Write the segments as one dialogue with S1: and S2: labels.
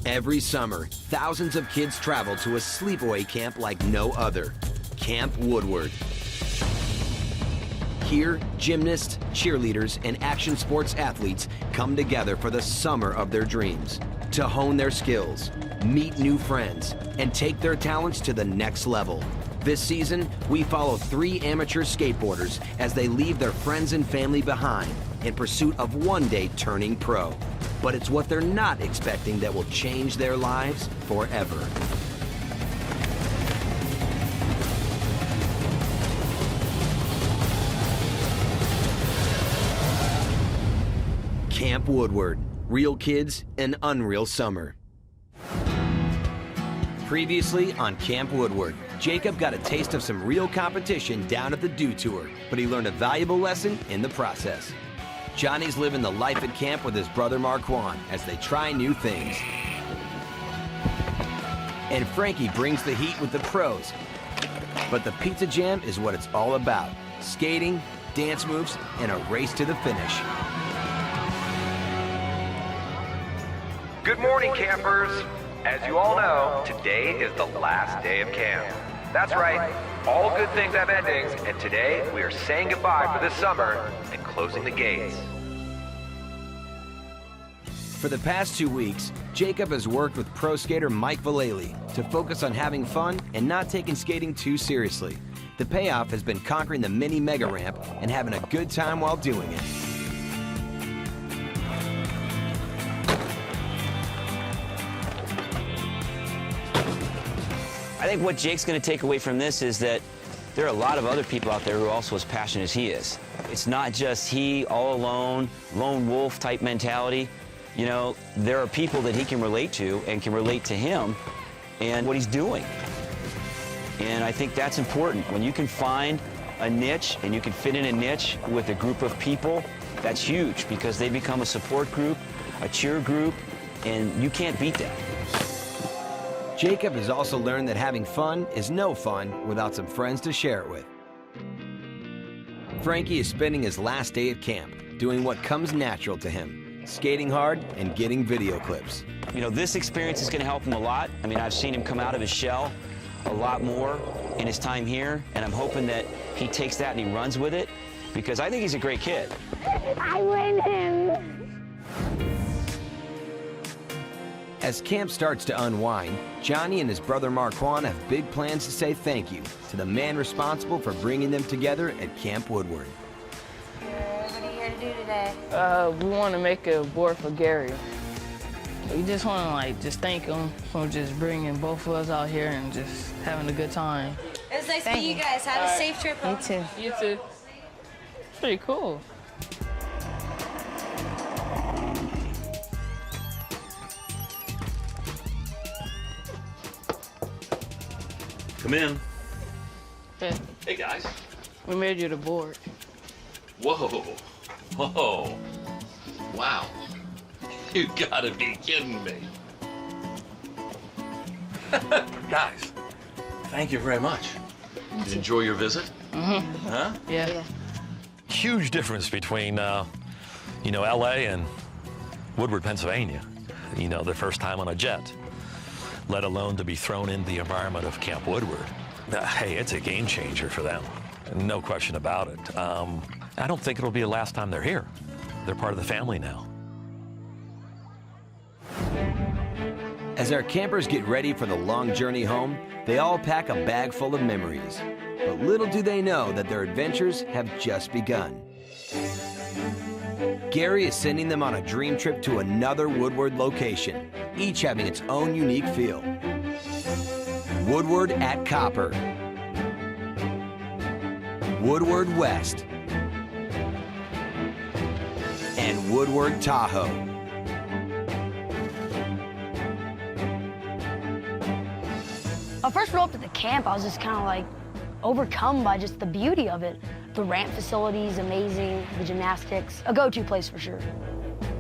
S1: Every summer, thousands of kids travel to a sleepaway camp like no other, Camp Woodward. Here, gymnasts, cheerleaders, and action sports athletes come together for the summer of their dreams to hone their skills, meet new friends, and take their talents to the next level. This season, we follow 3 amateur skateboarders as they leave their friends and family behind in pursuit of one day turning pro. But it's what they're not expecting that will change their lives forever. Camp Woodward, real kids, an unreal summer. Previously on Camp Woodward, Jacob got a taste of some real competition down at the Dew Tour, but he learned a valuable lesson in the process. Johnny's living the life at camp with his brother Marquand as they try new things. And Frankie brings the heat with the pros. But the Pizza Jam is what it's all about. Skating, dance moves, and a race to the finish.
S2: Good morning, campers. As you all know, today is the last day of camp. That's right, all good things have endings, and today we are saying goodbye for this summer and closing the gates.
S1: For the past 2 weeks, Jacob has worked with pro skater Mike Vallely to focus on having fun and not taking skating too seriously. The payoff has been conquering the mini mega ramp and having a good time while doing it.
S3: I think what Jake's going to take away from this is that there are a lot of other people out there who are also as passionate as he is. It's not just he all alone, lone wolf type mentality. You know, there are people that he can relate to and can relate to him and what he's doing. And I think that's important. When you can find a niche and you can fit in a niche with a group of people, that's huge because they become a support group, a cheer group, and you can't beat that.
S1: Jacob has also learned that having fun is no fun without some friends to share it with. Frankie is spending his last day at camp, doing what comes natural to him, skating hard and getting video clips.
S3: You know, this experience is going to help him a lot. I mean, I've seen him come out of his shell a lot more in his time here, and I'm hoping that he takes that and he runs with it, because I think he's a great kid.
S4: I win him.
S1: As camp starts to unwind, Johnny and his brother Marquand have big plans to say thank you to the man responsible for bringing them together at Camp Woodward.
S4: What are you here to do today?
S5: We want to make a board for Gary. We just want to just thank him for just bringing both of us out here and just having a good time.
S4: It was nice to meet you guys. Have a safe trip home.
S5: You too. You too. It's pretty cool.
S6: Come in.
S5: Hey,
S6: Hey, guys.
S5: we made you the board.
S6: Whoa. Whoa. Wow. You gotta be kidding me. Guys, thank you very much. Did you enjoy your visit?
S5: Mm-hmm.
S6: Huh?
S5: Yeah.
S7: Huge difference between, you know, LA and Woodward, Pennsylvania. You know, their first time on a jet, let alone to be thrown into the environment of Camp Woodward. Hey, it's a game changer for them. No question about it. I don't think it'll be the last time they're here. They're part of the family now.
S1: As our campers get ready for the long journey home, they all pack a bag full of memories. But little do they know that their adventures have just begun. Gary is sending them on a dream trip to another Woodward location, each having its own unique feel. Woodward at Copper, Woodward West, and Woodward Tahoe.
S8: When I first rolled up to the camp, I was just kind of like overcome by just the beauty of it. The ramp facilities, amazing, the gymnastics, a go-to place for sure.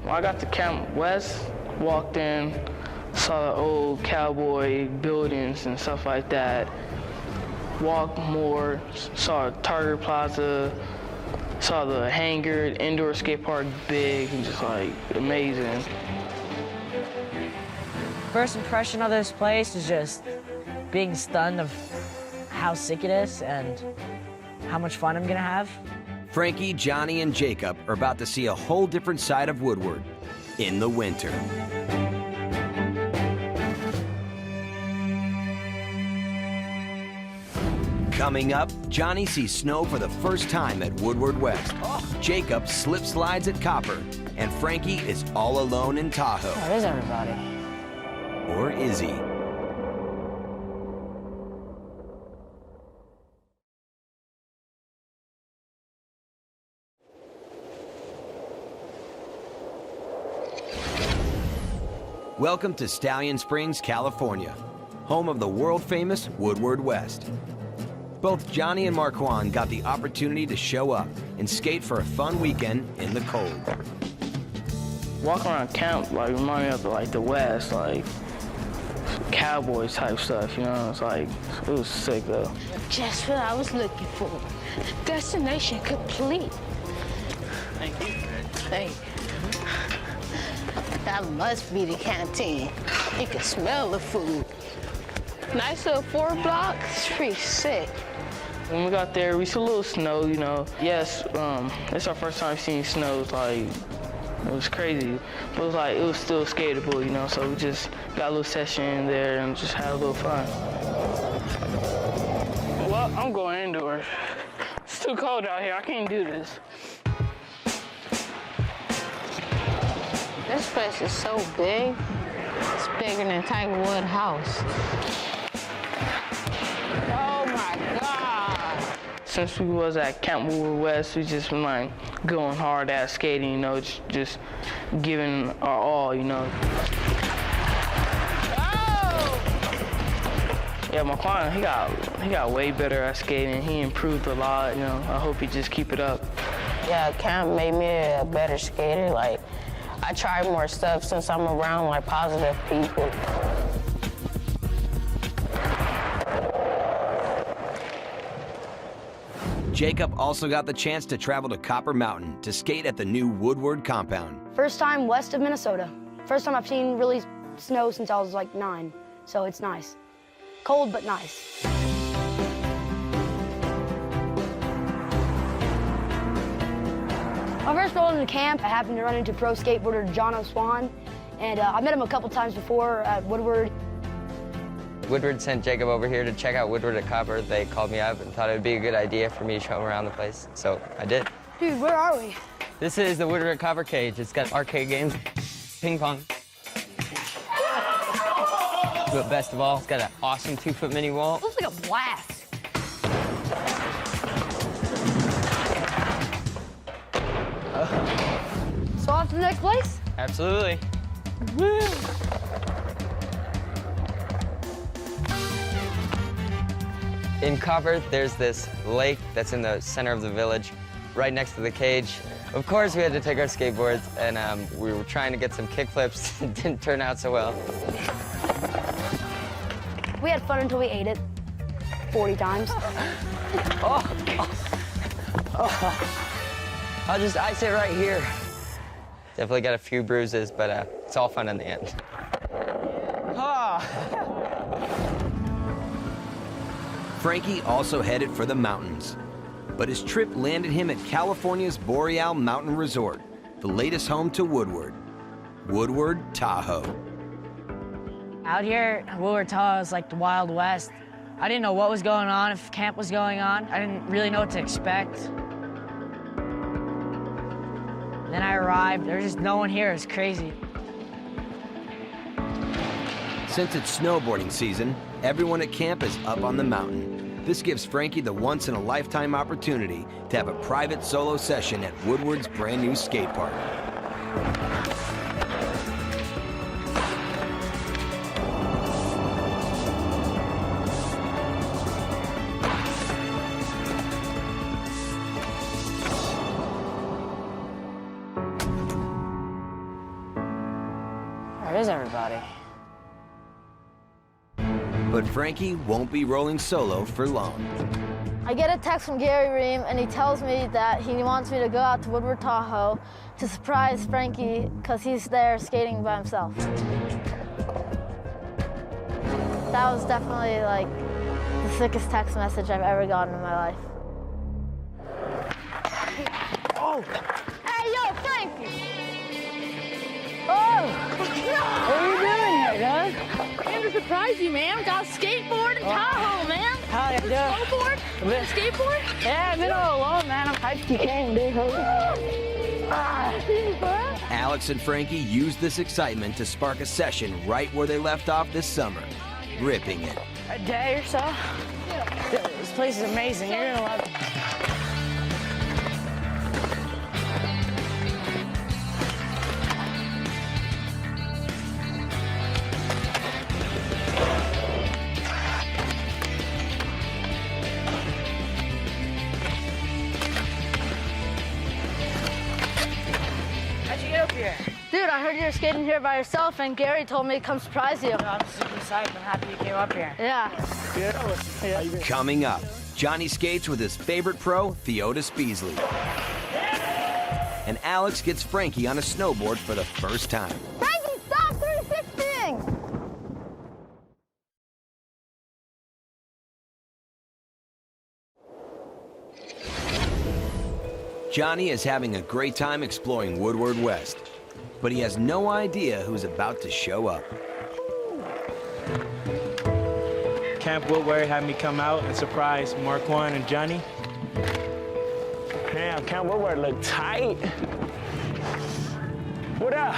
S5: When I got to Camp West, walked in, saw the old cowboy buildings and stuff like that. Walked more, saw Target Plaza, saw the hangar, indoor skate park, big, and just like amazing.
S9: First impression of this place is just being stunned of how sick it is and how much fun I'm gonna have.
S1: Frankie, Johnny, and Jacob are about to see a whole different side of Woodward in the winter. Coming up, Johnny sees snow for the first time at Woodward West. Jacob slip slides at Copper, and Frankie is all alone in Tahoe.
S9: Where is everybody?
S1: Or is he? Welcome to Stallion Springs, California, home of the world-famous Woodward West. Both Johnny and Marquand got the opportunity to show up and skate for a fun weekend in the cold.
S5: Walking around camp like remind me of like the West, like cowboy type stuff, you know. It's like it was sick though.
S10: Just what I was looking for. Destination complete.
S5: Thank you.
S10: Hey, that must be the canteen. You can smell the food. Nice little 4 block. It's pretty sick.
S5: When we got there, we saw a little snow, you know. Yes, it's our first time seeing snow. It's like, it was crazy. But it was like, it was still skatable, you know, so we just got a little session in there and just had a little fun. Well, I'm going indoors. It's too cold out here, I can't do this.
S10: This place is so big. It's bigger than Tiger Woods' house. Oh my God.
S5: Since we was at Camp Woodward West, we just been like going hard at skating, you know, just giving our all, you know.
S10: Oh!
S5: Yeah, my client, he got way better at skating. He improved a lot, you know. I hope he just keep it up.
S10: Yeah, camp made me a better skater. Like, I try more stuff since I'm around like positive people.
S1: Jacob also got the chance to travel to Copper Mountain to skate at the new Woodward compound.
S8: First time west of Minnesota. First time I've seen really snow since I was like 9, so it's nice. Cold, but nice. When I first rolled into camp, I happened to run into pro skateboarder John O'Swan, and I met him a couple times before at Woodward.
S11: Woodward sent Jacob over here to check out Woodward at Copper. They called me up and thought it would be a good idea for me to show them around the place, so I did.
S8: Dude, where are we?
S11: This is the Woodward at Copper cage. It's got arcade games, ping pong. But best of all, it's got an awesome 2-foot mini wall.
S8: Looks like a blast. So off to the next place?
S11: Absolutely.
S8: Woo!
S11: In Copper, there's this lake that's in the center of the village, right next to the cage. Of course, we had to take our skateboards, and we were trying to get some kickflips. It didn't turn out so well.
S8: We had fun until we ate it 40 times.
S11: I'll just ice it right here. Definitely got a few bruises, but it's all fun in the end.
S1: Frankie also headed for the mountains, but his trip landed him at California's Boreal Mountain Resort, the latest home to Woodward, Woodward Tahoe.
S9: Out here, Woodward Tahoe is like the Wild West. I didn't know what was going on, if camp was going on. I didn't really know what to expect. Then I arrived, there's just no one here, it's crazy.
S1: Since it's snowboarding season, everyone at camp is up on the mountain. This gives Frankie the once-in-a-lifetime opportunity to have a private solo session at Woodward's brand new skate park.
S9: Where is everybody?
S1: But Frankie won't be rolling solo for long.
S12: I get a text from Gary Ream, and he tells me that he wants me to go out to Woodward Tahoe to surprise Frankie because he's there skating by himself. That was definitely like the sickest text message I've ever gotten in my life.
S10: Oh!
S12: Hey, yo, Frankie!
S10: Oh! What are you doing here, Doug?
S13: Came to surprise you, man. Got a skateboard in Tahoe, man.
S10: How you doing?
S13: Snowboard? Skateboard?
S10: Yeah, I've been all alone, man. I'm hyped you came, dude.
S1: Alex and Frankie used this excitement to spark a session right where they left off this summer, ripping it.
S10: A day or so?
S9: Dude, this place is amazing. You're gonna love it. How'd you get up here?
S12: Dude, I heard you were skating here by yourself, and Gary told me to come surprise you.
S9: I'm super excited. I'm happy you came up here.
S12: Yeah.
S1: Coming up, Johnny skates with his favorite pro, Theotis Beasley. And Alex gets Frankie on a snowboard for the first time.
S12: Frankie, stop 360ing!
S1: Johnny is having a great time exploring Woodward West, but he has no idea who's about to show up.
S14: Camp Woodward had me come out and surprise Marquand and Johnny. Damn, Camp Woodward look tight. What up?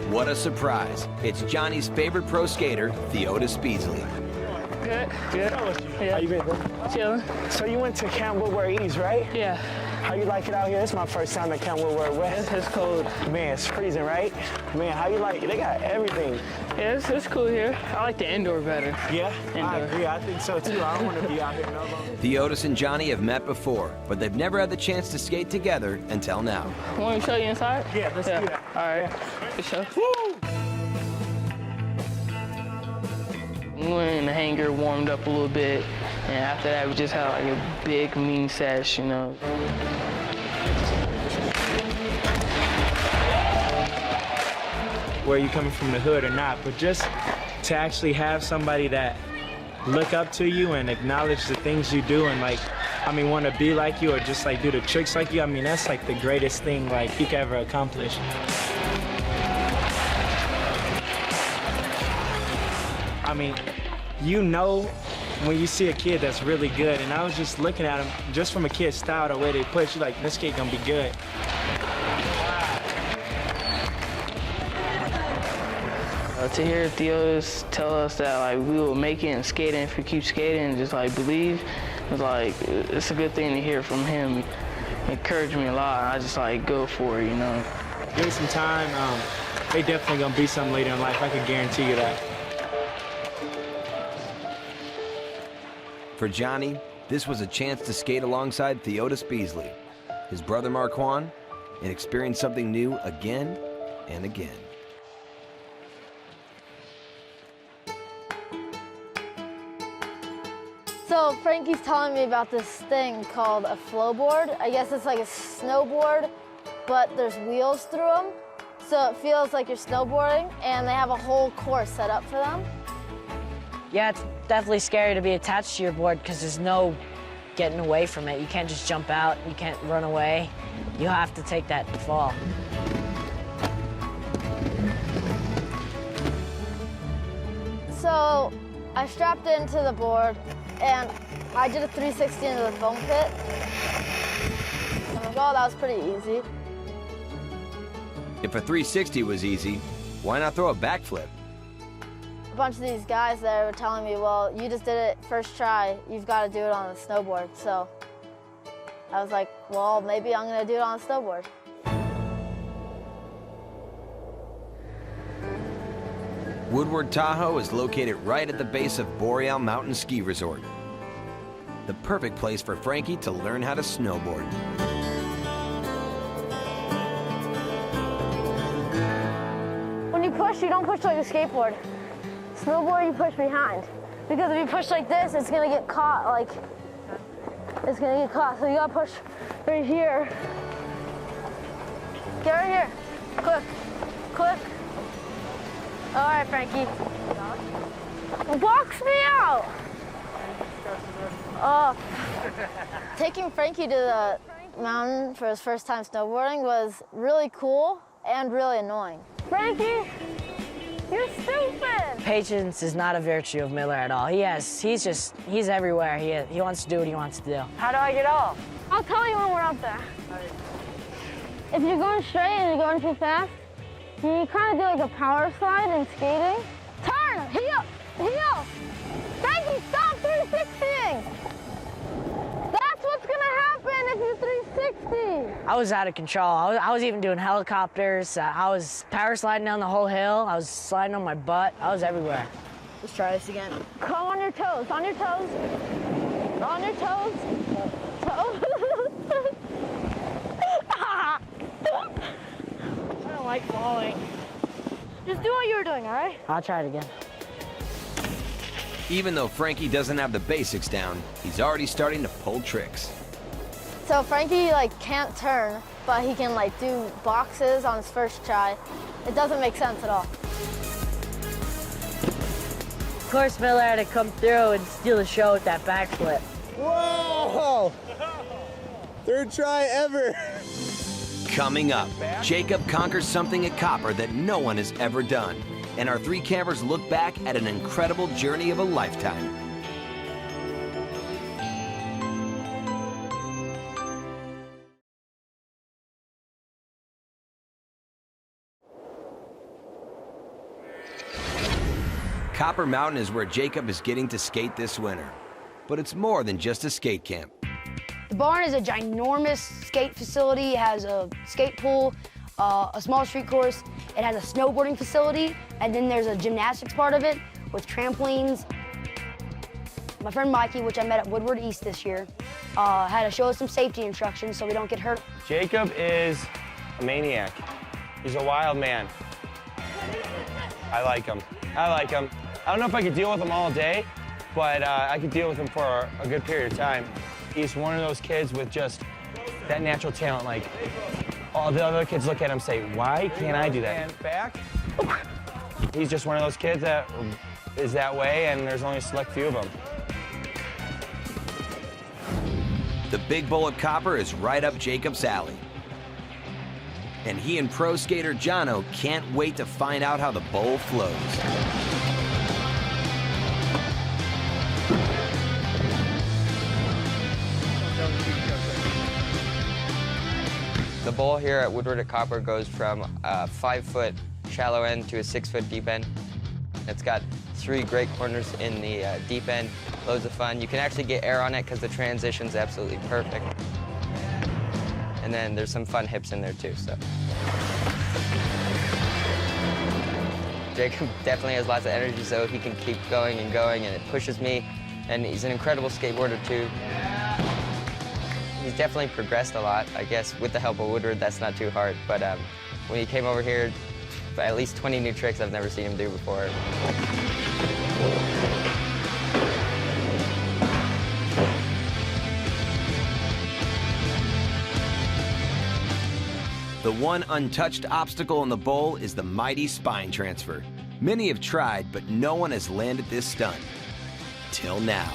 S1: What a surprise. It's Johnny's favorite pro skater, Theotis Beasley.
S14: Good, good. Yeah. How you been, bro?
S10: Chilling.
S14: So you went to Camp Woodward East, right?
S10: Yeah.
S14: How you like it out here? It's my first time at Camp Woodward West.
S10: It's cold.
S14: Man, it's freezing, right? Man, how you like it? They got everything.
S10: Yeah, it's cool here. I like the indoor better.
S14: Yeah, I
S10: Indoor.
S14: agree. I think so too. I don't want to be out here no longer.
S1: Theotis and Johnny have met before, but they've never had the chance to skate together until now.
S10: Want me to show you inside?
S14: Yeah, let's do that.
S10: All right. For sure.
S14: Woo!
S10: We went in the hangar, warmed up a little bit, and after that we just had like a big mean sesh, you know.
S14: Where you coming from the hood or not, but just to actually have somebody that look up to you and acknowledge the things you do and like, I mean, want to be like you or just like do the tricks like you, I mean, that's like the greatest thing like you could ever accomplish. I mean, you know when you see a kid that's really good, and I was just looking at him, just from a kid's style, the way they push, you're like, this kid gonna be good.
S10: To hear Theotis tell us that like we will make it in skating if we keep skating and just like believe, it's like it's a good thing to hear from him. It encouraged me a lot. I just like go for it, you know.
S14: Give it some time. They definitely gonna be something later in life. I can guarantee you that.
S1: For Johnny, this was a chance to skate alongside Theotis Beasley, his brother Marquand, and experience something new again and again.
S12: So Frankie's telling me about this thing called a flowboard. I guess it's like a snowboard, but there's wheels through them. So it feels like you're snowboarding, and they have a whole course set up for them.
S9: Yeah, it's definitely scary to be attached to your board because there's no getting away from it. You can't just jump out. You can't run away. You have to take that fall.
S12: So I strapped into the board, and I did a 360 into the foam pit. I'm like, oh, that was pretty easy.
S1: If a 360 was easy, why not throw a backflip?
S12: A bunch of these guys there were telling me, well, you just did it first try. You've got to do it on the snowboard. So I was like, well, maybe I'm going to do it on a snowboard.
S1: Woodward Tahoe is located right at the base of Boreal Mountain Ski Resort. The perfect place for Frankie to learn how to snowboard.
S12: When you push, you don't push like a skateboard. Snowboard, you push behind. Because if you push like this, it's gonna get caught, like, it's gonna get caught. So you gotta push right here. Get right here, quick, quick. All right, Frankie. Box me out! Taking Frankie to the mountain for his first time snowboarding was really cool and really annoying. Frankie, you're stupid!
S9: Patience is not a virtue of Miller at all. He's everywhere. He wants to do what he wants to do.
S12: How do I get off? I'll tell you when we're up there. If you're going straight and you're going too fast, you kind of do like a power slide in skating. Turn! Heel! Heel! Frankie, stop 360ing! That's what's gonna happen if you 360!
S9: I was out of control. I was even doing helicopters. I was power sliding down the whole hill. I was sliding on my butt. I was everywhere.
S12: Let's try this again. Come on your toes, on your toes. On your toes. Toes.
S13: I don't like falling.
S12: Just do what you were doing, all right?
S9: I'll try it again.
S1: Even though Frankie doesn't have the basics down, he's already starting to pull tricks.
S12: So Frankie can't turn, but he can do boxes on his first try. It doesn't make sense at all.
S9: Of course, Miller had to come through and steal the show with that backflip.
S15: Whoa! Third try ever.
S1: Coming up, Jacob conquers something at Copper that no one has ever done. And our three campers look back at an incredible journey of a lifetime. Copper Mountain is where Jacob is getting to skate this winter. But it's more than just a skate camp.
S8: The barn is a ginormous skate facility. It has a skate pool, a small street course. It has a snowboarding facility, and then there's a gymnastics part of it with trampolines. My friend Mikey, which I met at Woodward East this year, had to show us some safety instructions so we don't get hurt.
S16: Jacob is a maniac. He's a wild man. I like him. I like him. I don't know if I could deal with him all day, but I could deal with him for a good period of time. He's one of those kids with just that natural talent. All the other kids look at him and say, why can't I do that? And back. He's just one of those kids that is that way, and there's only a select few of them.
S1: The big bowl at Copper is right up Jacob's alley. And he and pro skater Jono can't wait to find out how the bowl flows.
S11: The bowl here at Woodward at Copper goes from a 5-foot shallow end to a 6-foot deep end. It's got 3 great corners in the deep end, loads of fun. You can actually get air on it because the transition's absolutely perfect. And then there's some fun hips in there too, so. Jacob definitely has lots of energy, so he can keep going, and it pushes me. And he's an incredible skateboarder too. He's definitely progressed a lot. I guess with the help of Woodward, that's not too hard. But when he came over here, at least 20 new tricks I've never seen him do before.
S1: The one untouched obstacle in the bowl is the mighty spine transfer. Many have tried, but no one has landed this stunt. Till now.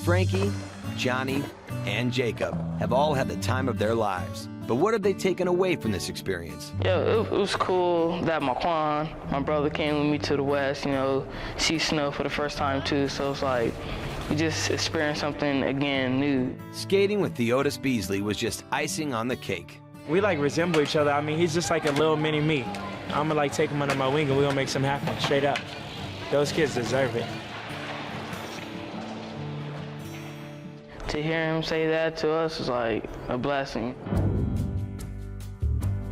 S1: Frankie, Johnny, and Jacob have all had the time of their lives. But what have they taken away from this experience?
S10: Yeah, it was cool that my brother came with me to the West, see snow for the first time too. So it's like, we just experienced something again new.
S1: Skating with Theodis Beasley was just icing on the cake.
S14: We resemble each other. I mean, he's just like a little mini me. I'm gonna take him under my wing and we're gonna make something happen, straight up. Those kids deserve it.
S10: To hear him say that to us is like a blessing.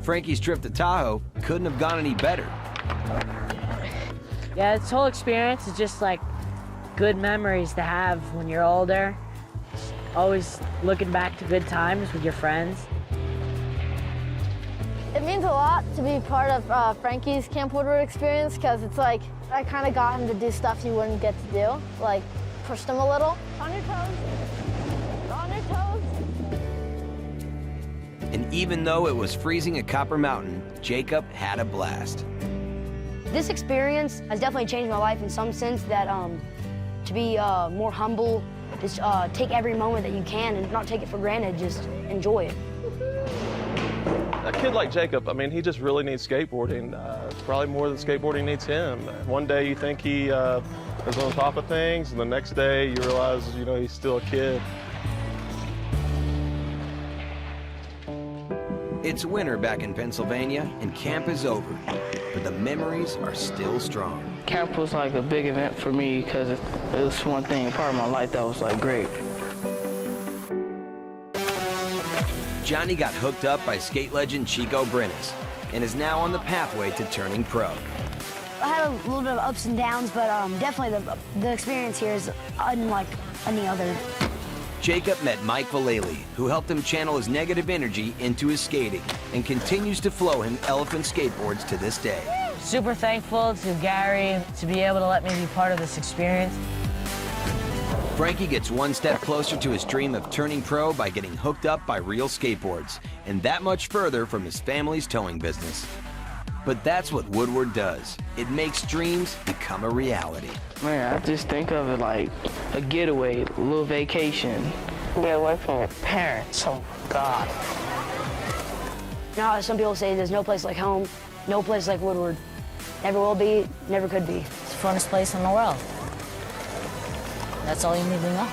S1: Frankie's trip to Tahoe couldn't have gone any better.
S9: Yeah, this whole experience is just good memories to have when you're older. Always looking back to good times with your friends.
S12: It means a lot to be part of Frankie's Camp Woodward experience because it's like I kind of got him to do stuff he wouldn't get to do, like pushed him a little. On your toes. On your toes.
S1: And even though it was freezing at Copper Mountain, Jacob had a blast.
S8: This experience has definitely changed my life in some sense that to be more humble, just take every moment that you can and not take it for granted, just enjoy it.
S17: A kid like Jacob, I mean, he just really needs skateboarding, probably more than skateboarding needs him. One day you think he is on top of things, and the next day you realize, you know, he's still a kid.
S1: It's winter back in Pennsylvania, and camp is over, but the memories are still strong.
S10: Camp was like a big event for me because it was one thing, part of my life that was like great.
S1: Johnny got hooked up by skate legend Chico Brennis and is now on the pathway to turning pro.
S8: I had a little bit of ups and downs, but definitely the experience here is unlike any other.
S1: Jacob met Mike Vallely, who helped him channel his negative energy into his skating and continues to flow him elephant skateboards to this day.
S9: Super thankful to Gary to be able to let me be part of this experience.
S1: Frankie gets one step closer to his dream of turning pro by getting hooked up by real skateboards, and that much further from his family's towing business. But that's what Woodward does. It makes dreams become a reality.
S10: Man, I just think of it like a getaway, a little vacation. Get away from your parents, oh God.
S8: You know how some people say there's no place like home, no place like Woodward. Never will be, never could be.
S9: It's the funnest place in the world. That's all you need to know.